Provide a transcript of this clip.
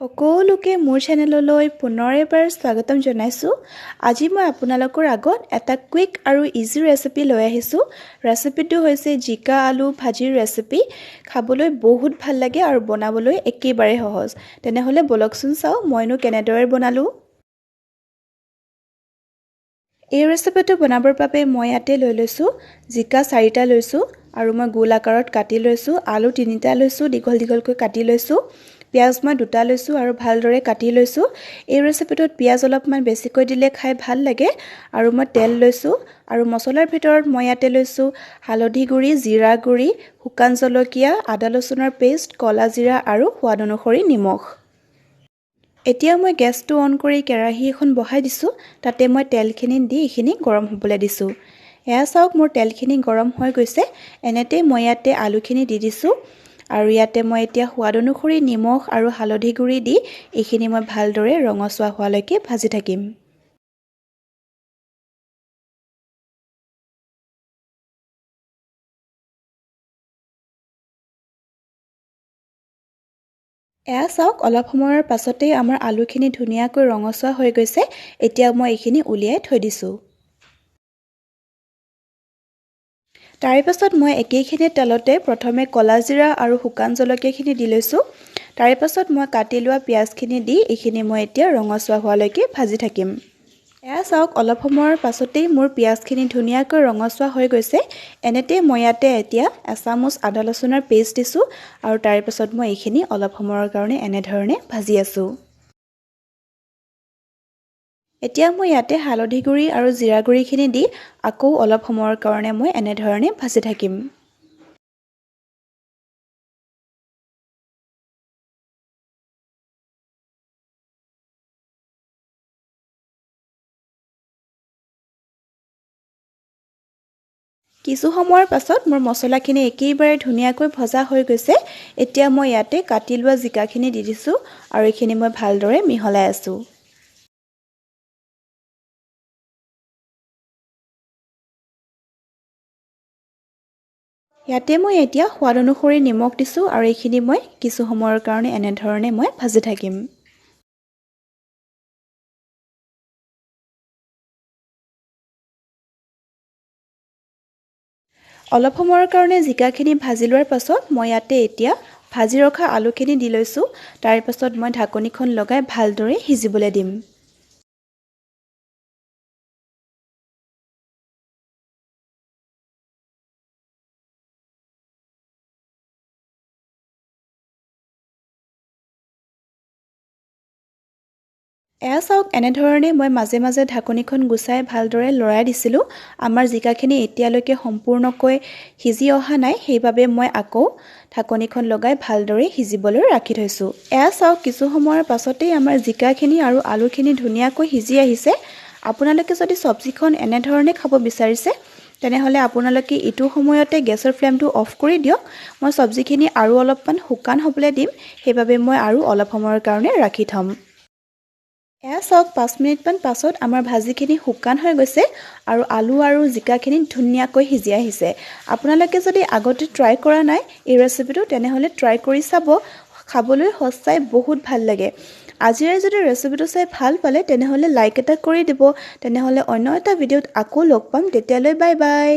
সকলোকে মোৰ চেনেললৈ পুনৰ এবাৰ স্বাগতম জনাইছো। আজি মই আপোনালোকৰ আগত এটা কুইক আৰু ইজি ৰেচিপি লৈ আহিছো। ৰেচিপিটো হৈছে জিকা আলু ভাজিৰ ৰেচিপি। খাবলৈ বহুত ভাল লাগে আৰু বনাবলৈ একেবাৰে সহজ। তেনেহলে বলকচোন চাও মইনো কেনেদৰে বনালো। এই ৰেচিপিটো বনাবৰ বাবে মই ইয়াতে লৈ লৈছো জিকা 4টা লৈছো আৰু মই গোল আকাৰত কাটি লৈছো, আলু 3টা লৈছো, দীঘল দীঘলকৈ কাটি লৈছো। পিয়াজ মই 2টা লৈছো আৰু ভালদৰে কাটি লৈছো। এই ৰেচিপিটোত পিয়াজ অলপমান বেছিকৈ দিলে খাই ভাল লাগে। আৰু মই তেল লৈছো আৰু মছলাৰ ভিতৰত মই ইয়াতে লৈছো হালধি গুড়ি, জিৰা গুড়ি, শুকান জলকীয়া, আদা ৰচুনৰ পেষ্ট, কলা জিৰা আৰু সোৱাদ অনুসৰি নিমখ। এতিয়া মই গেছটো অন কৰি কেৰাহী এখন বহাই দিছো। তাতে মই তেলখিনি দি এইখিনি গৰম হ'বলৈ দিছো। এয়া চাওক মোৰ তেলখিনি গৰম হৈ গৈছে। এনেতে মই ইয়াতে আলুখিনি দি দিছো। আৰু ইয়াতে মই এতিয়া সোৱাদ অনুসৰি নিমখ আৰু হালধি গুড়ি দি এইখিনি মই ভালদৰে ৰঙচুৱা হোৱালৈকে ভাজি থাকিম। এয়া চাওক অলপ সময়ৰ পাছতেই আমাৰ আলুখিনি ধুনীয়াকৈ ৰঙচুৱা হৈ গৈছে। এতিয়া মই এইখিনি উলিয়াই থৈ দিছো। তাৰ পাছত মই একেইখিনি তেলতে প্ৰথমে কলা জিৰা আৰু শুকান জলকীয়াখিনি দি লৈছো। তাৰ পাছত মই কাটি লোৱা পিয়াজখিনি দি এইখিনি মই এতিয়া ৰঙচুৱা হোৱালৈকে ভাজি থাকিম। এয়া চাওক অলপ সময়ৰ পাছতেই মোৰ পিয়াজখিনি ধুনীয়াকৈ ৰঙচুৱা হৈ গৈছে। এনেতে মই ইয়াতে এতিয়া এচামুচ আদা ৰচুনৰ পেষ্ট দিছো আৰু তাৰ পাছত মই এইখিনি অলপ সময়ৰ কাৰণে এনেধৰণে ভাজি আছো। এতিয়া মই ইয়াতে হালধি গুড়ি আৰু জিৰা গুড়িখিনি দি আকৌ অলপ সময়ৰ কাৰণে মই এনেধৰণে ভাজি থাকিম। কিছু সময়ৰ পাছত মোৰ মছলাখিনি একেবাৰে ধুনীয়াকৈ ভজা হৈ গৈছে। এতিয়া মই ইয়াতে কাটি লোৱা জিকাখিনি দি দিছো আৰু এইখিনি মই ভালদৰে মিহলাই আছো। ইয়াতে মই এতিয়া সোৱাদ অনুসৰি নিমখ দিছো আৰু এইখিনি মই কিছু সময়ৰ কাৰণে এনেধৰণে মই ভাজি থাকিম। অলপ সময়ৰ কাৰণে জিকাখিনি ভাজি লোৱাৰ পাছত মই ইয়াতে এতিয়া ভাজি ৰখা আলুখিনি দি লৈছো। তাৰ পাছত মই ঢাকনিখন লগাই ভালদৰে সিজিবলৈ দিম। এয়া চাওক এনেধৰণে মই মাজে মাজে ঢাকনিখন গুচাই ভালদৰে লৰাই দিছিলো। আমাৰ জিকাখিনি এতিয়ালৈকে সম্পূৰ্ণকৈ সিজি অহা নাই, সেইবাবে মই আকৌ ঢাকনিখন লগাই ভালদৰে সিজিবলৈ ৰাখি থৈছো। এয়া চাওক কিছু সময়ৰ পাছতেই আমাৰ জিকাখিনি আৰু আলুখিনি ধুনীয়াকৈ সিজি আহিছে। আপোনালোকে যদি চব্জিখন এনেধৰণে খাব বিচাৰিছে তেনেহলে আপোনালোকে ইটো সময়তে গেছৰ ফ্লেমটো অফ কৰি দিয়ক। মই চব্জিখিনি আৰু অলপমান শুকান হ'বলৈ দিম, সেইবাবে মই আৰু অলপ সময়ৰ কাৰণে ৰাখি থ'ম। এয়া চাওক 5 মিনিটমান পাছত আমাৰ ভাজিখিনি শুকান হৈ গৈছে আৰু আলু আৰু জিকাখিনি ধুনীয়াকৈ সিজি আহিছে। আপোনালোকে যদি আগতে ট্ৰাই কৰা নাই এই ৰেচিপিটো তেনেহলে ট্ৰাই কৰি চাব। খাবলৈ সঁচাই বহুত ভাল লাগে। আজিৰে যদি ৰেচিপিটো চাই ভাল পালে তেনেহলে লাইক এটা কৰি দিব। তেনেহলে অন্য এটা ভিডিঅ'ত আকৌ লগ পাম। তেতিয়ালৈ বাই বাই।